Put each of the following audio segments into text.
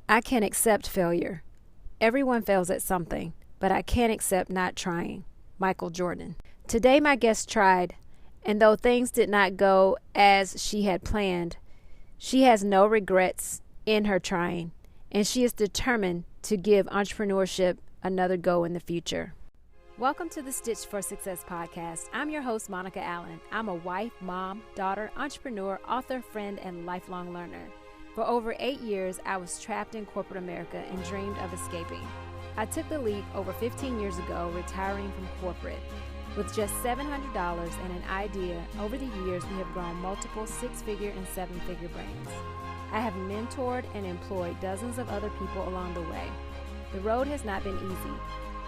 I can accept failure. Everyone fails at something, but I can't accept not trying. Michael Jordan. Today my guest tried, and though things did not go as she had planned, she has no regrets in her trying, and she is determined to give entrepreneurship another go in the future. Welcome to the Stitched for Success podcast. I'm your host, Monica Allen. I'm a wife, mom, daughter, entrepreneur, author, friend, and lifelong learner. For over 8 years, I was trapped in corporate America and dreamed of escaping. I took the leap over 15 years ago, retiring from corporate. With just $700 and an idea, over the years we have grown multiple six-figure and seven-figure brands. I have mentored and employed dozens of other people along the way. The road has not been easy.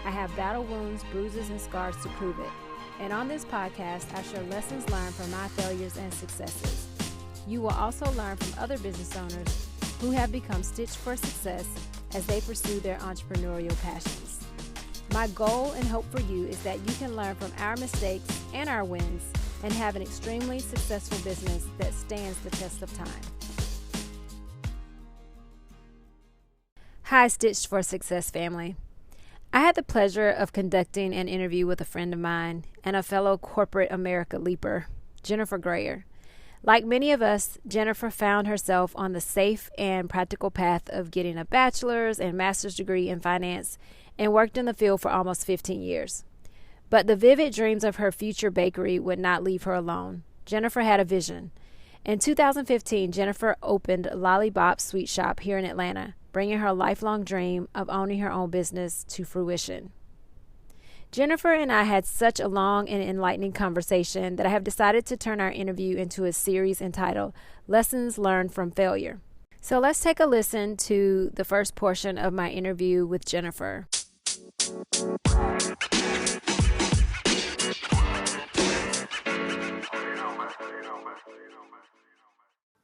I have battle wounds, bruises, and scars to prove it. And on this podcast, I share lessons learned from my failures and successes. You will also learn from other business owners who have become stitched for success as they pursue their entrepreneurial passions. My goal and hope for you is that you can learn from our mistakes and our wins and have an extremely successful business that stands the test of time. Hi, Stitched for Success family. I had the pleasure of conducting an interview with a friend of mine and a fellow corporate America leaper, Jennifer Grayer. Like many of us, Jennifer found herself on the safe and practical path of getting a bachelor's and master's degree in finance and worked in the field for almost 15 years. But the vivid dreams of her future bakery would not leave her alone. Jennifer had a vision. In 2015, Jennifer opened Lolli Bop Sweet Shop here in Atlanta, bringing her lifelong dream of owning her own business to fruition. Jennifer and I had such a long and enlightening conversation that I have decided to turn our interview into a series entitled Lessons Learned from Failure. So let's take a listen to the first portion of my interview with Jennifer.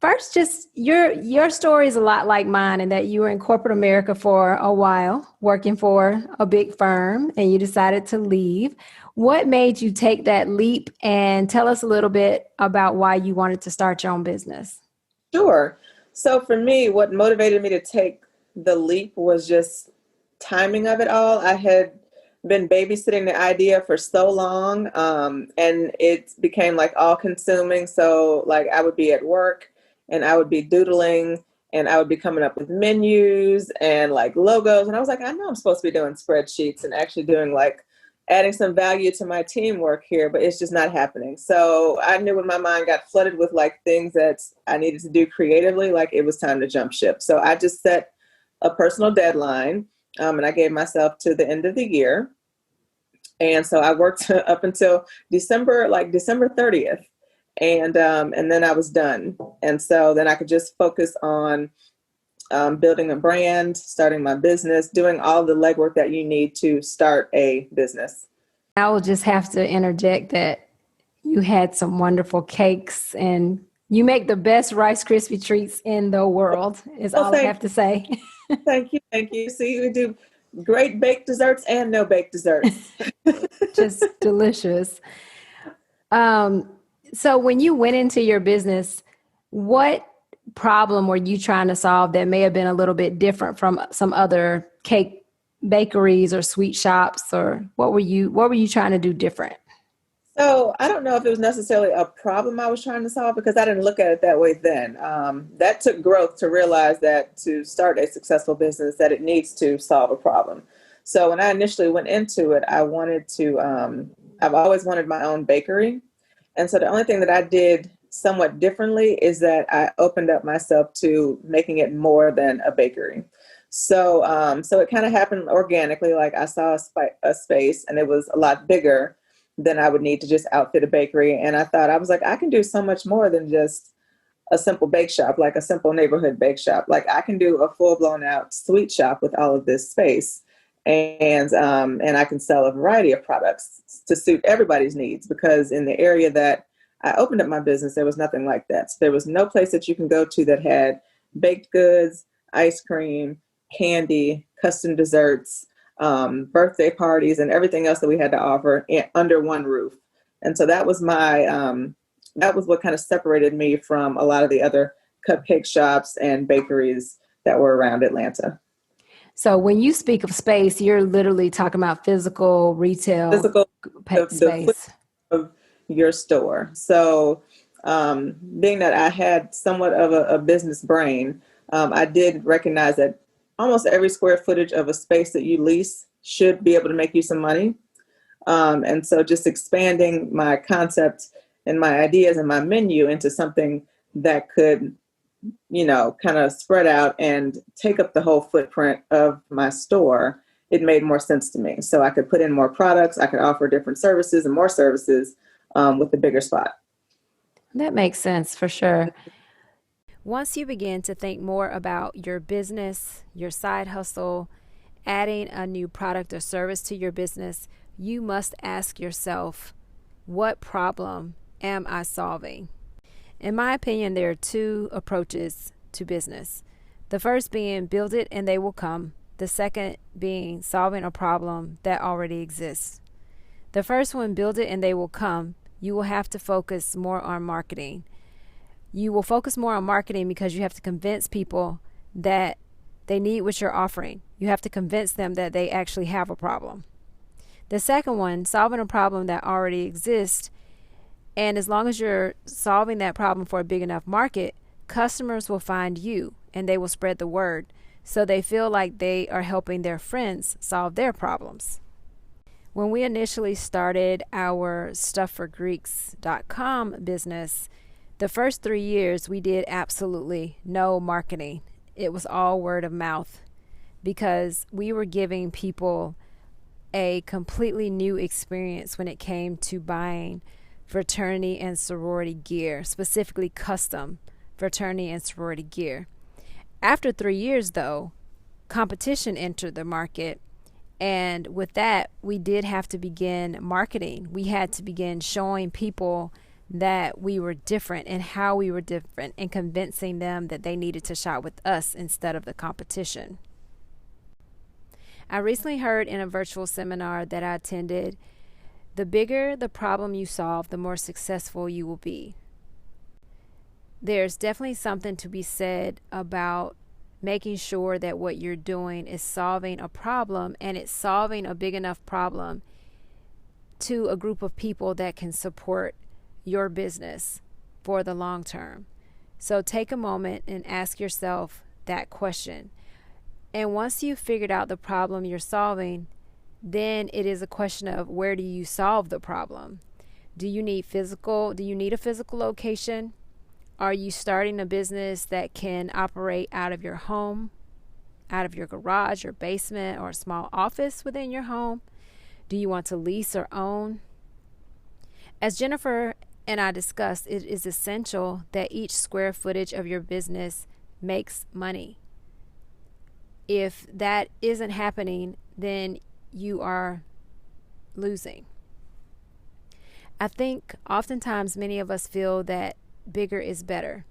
First, just your story is a lot like mine in that you were in corporate America for a while, working for a big firm, and you decided to leave. What made you take that leap? And tell us a little bit about why you wanted to start your own business. Sure. So for me, what motivated me to take the leap was just timing of it all. I had been babysitting the idea for so long, and it became like all consuming. So like I would be at work and I would be doodling and I would be coming up with menus and like logos. And I was like, I know I'm supposed to be doing spreadsheets and actually doing like adding some value to my teamwork here, but it's just not happening. So I knew when my mind got flooded with like things that I needed to do creatively, like it was time to jump ship. So I just set a personal deadline, and I gave myself to the end of the year. And so I worked up until December 30th. And then I was done. And so then I could just focus on building a brand, starting my business, doing all the legwork that you need to start a business. I will just have to interject that you had some wonderful cakes and you make the best Rice Krispie treats in the world, is all I have to say. Thank you. Thank you. See, we do great baked desserts and no baked desserts. Just delicious. So when you went into your business, what problem were you trying to solve that may have been a little bit different from some other cake bakeries or sweet shops, or what were you trying to do different? So I don't know if it was necessarily a problem I was trying to solve because I didn't look at it that way then. That took growth to realize that to start a successful business, that it needs to solve a problem. So when I initially went into it, I wanted to, I've always wanted my own bakery. And so the only thing that I did somewhat differently is that I opened up myself to making it more than a bakery. So it kind of happened organically. Like I saw a space and it was a lot bigger than I would need to just outfit a bakery. And I was like, I can do so much more than just a simple bake shop, like a simple neighborhood bake shop. Like I can do a full blown out sweet shop with all of this space. And I can sell a variety of products to suit everybody's needs, because in the area that I opened up my business, there was nothing like that. So there was no place that you can go to that had baked goods, ice cream, candy, custom desserts, birthday parties, and everything else that we had to offer under one roof. And so that was that was what kind of separated me from a lot of the other cupcake shops and bakeries that were around Atlanta. So when you speak of space, you're literally talking about physical retail Physical, the foot space. of your store. So, being that I had somewhat of a business brain, I did recognize that almost every square footage of a space that you lease should be able to make you some money. And so just expanding my concept and my ideas and my menu into something that could, kind of spread out and take up the whole footprint of my store, it made more sense to me. So I could put in more products, I could offer different services and more services with the bigger spot. That makes sense for sure. Once you begin to think more about your business, your side hustle, adding a new product or service to your business, you must ask yourself, what problem am I solving? In my opinion, there are two approaches to business. The first being build it and they will come. The second being solving a problem that already exists. The first one, build it and they will come, you will have to focus more on marketing. You will focus more on marketing because you have to convince people that they need what you're offering. You have to convince them that they actually have a problem. The second one, solving a problem that already exists. And as long as you're solving that problem for a big enough market, customers will find you and they will spread the word. So they feel like they are helping their friends solve their problems. When we initially started our stuffforgreeks.com business, the first 3 years we did absolutely no marketing. It was all word of mouth because we were giving people a completely new experience when it came to buying fraternity and sorority gear, specifically custom fraternity and sorority gear. After 3 years, though, competition entered the market. And with that, we did have to begin marketing. We had to begin showing people that we were different and how we were different and convincing them that they needed to shop with us instead of the competition. I recently heard in a virtual seminar that I attended, the bigger the problem you solve, the more successful you will be. There's definitely something to be said about making sure that what you're doing is solving a problem, and it's solving a big enough problem to a group of people that can support your business for the long term. So take a moment and ask yourself that question. And once you've figured out the problem you're solving, then it is a question of where do you solve the problem? Do you need a physical location? Are you starting a business that can operate out of your home, out of your garage or basement or a small office within your home? Do you want to lease or own? As Jennifer and I discussed, it is essential that each square footage of your business makes money. If that isn't happening, then you are losing. I think oftentimes many of us feel that bigger is better.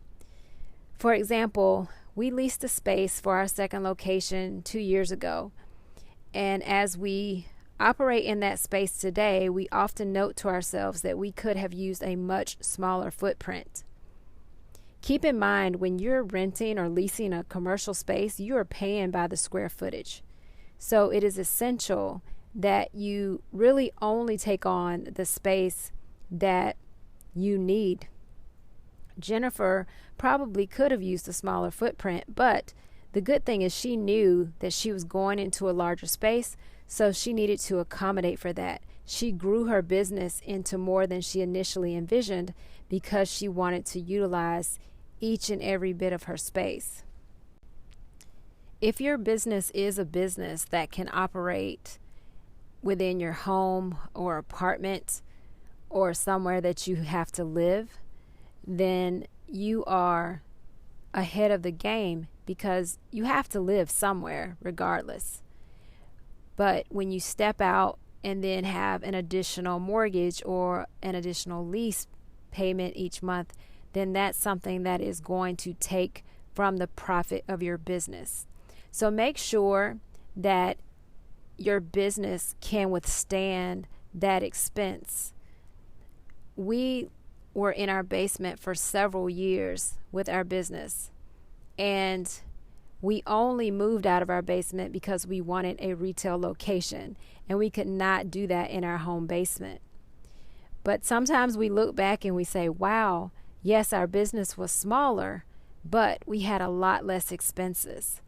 For example, we leased a space for our second location 2 years ago. And as we operate in that space today, we often note to ourselves that we could have used a much smaller footprint. Keep in mind, when you're renting or leasing a commercial space, you are paying by the square footage. So it is essential that you really only take on the space that you need. Jennifer probably could have used a smaller footprint, but the good thing is she knew that she was going into a larger space, so she needed to accommodate for that. She grew her business into more than she initially envisioned because she wanted to utilize each and every bit of her space. If your business is a business that can operate within your home or apartment or somewhere that you have to live, then you are ahead of the game because you have to live somewhere regardless. But when you step out and then have an additional mortgage or an additional lease payment each month, then that's something that is going to take from the profit of your business. So make sure that your business can withstand that expense. We were in our basement for several years with our business, and We only moved out of our basement because we wanted a retail location, and we could not do that in our home basement. But sometimes we look back and we say, wow, yes, our business was smaller, but we had a lot less expenses.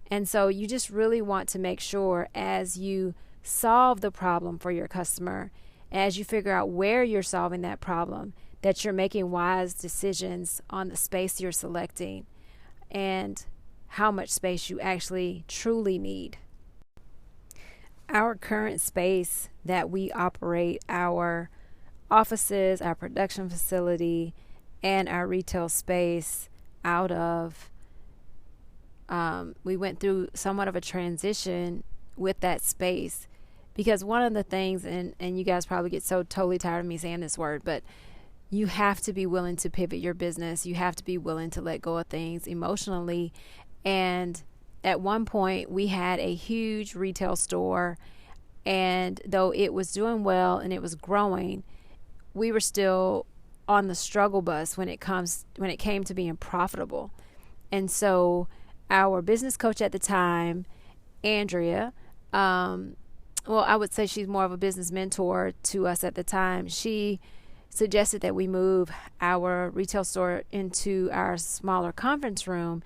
And so you just really want to make sure as you solve the problem for your customer, as you figure out where you're solving that problem, that you're making wise decisions on the space you're selecting and how much space you actually truly need. Our current space that we operate, our offices, our production facility, and our retail space out of, we went through somewhat of a transition with that space, because one of the things, and you guys probably get so totally tired of me saying this word, but you have to be willing to pivot your business. You have to be willing to let go of things emotionally. And at one point we had a huge retail store, and though it was doing well and it was growing, we were still on the struggle bus when it came to being profitable. And so our business coach at the time, Andrea, I would say she's more of a business mentor to us at the time. She suggested that we move our retail store into our smaller conference room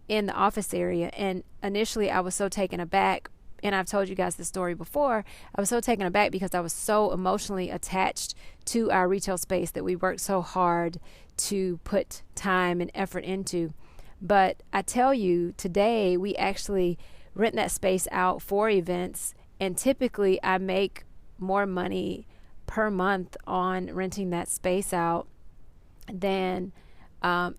in the office area. And initially I was so taken aback, and I've told you guys this story before, I was so taken aback because I was so emotionally attached to our retail space that we worked so hard to put time and effort into. But I tell you, today we actually rent that space out for events, and typically I make more money per month on renting that space out than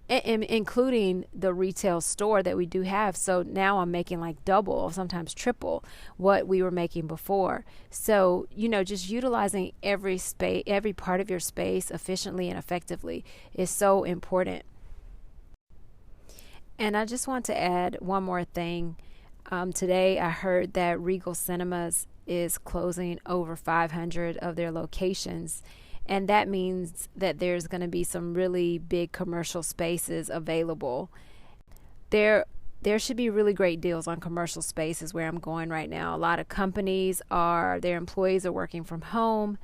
including the retail store that we do have. So now I'm making like double, sometimes triple what we were making before. So, just utilizing every part of your space efficiently and effectively is so important. And I just want to add one more thing. Today I heard that Regal Cinemas is closing over 500 of their locations. And that means that there's going to be some really big commercial spaces available. There should be really great deals on commercial spaces where I'm going right now. A lot of companies their employees are working from home.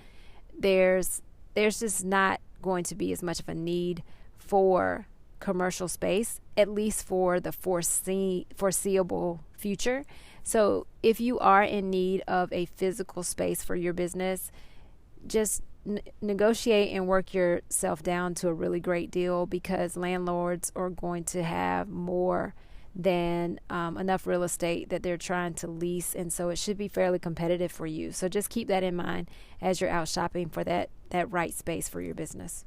There's just not going to be as much of a need for commercial space, at least for the foreseeable future. So if you are in need of a physical space for your business, just negotiate and work yourself down to a really great deal, because landlords are going to have more than enough real estate that they're trying to lease, and so it should be fairly competitive for you. So just keep that in mind as you're out shopping for that right space for your business.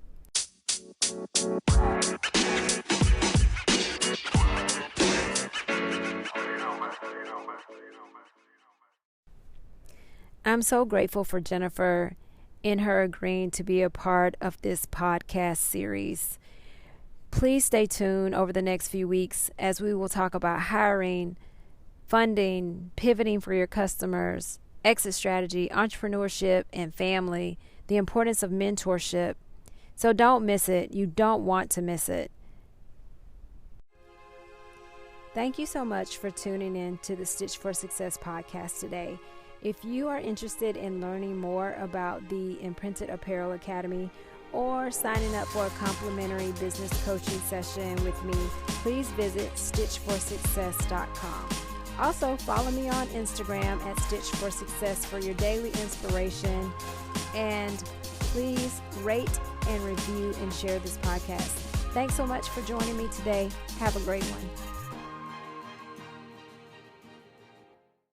I'm so grateful for Jennifer in her agreeing to be a part of this podcast series. Please stay tuned over the next few weeks as we will talk about hiring, funding, pivoting for your customers, exit strategy, entrepreneurship, and family, the importance of mentorship. So don't miss it. You don't want to miss it. Thank you so much for tuning in to the Stitch for Success podcast today. If you are interested in learning more about the Imprinted Apparel Academy or signing up for a complimentary business coaching session with me, please visit stitchforsuccess.com. Also, follow me on Instagram at Stitch for Success for your daily inspiration. And please rate and review and share this podcast. Thanks so much for joining me today. Have a great one.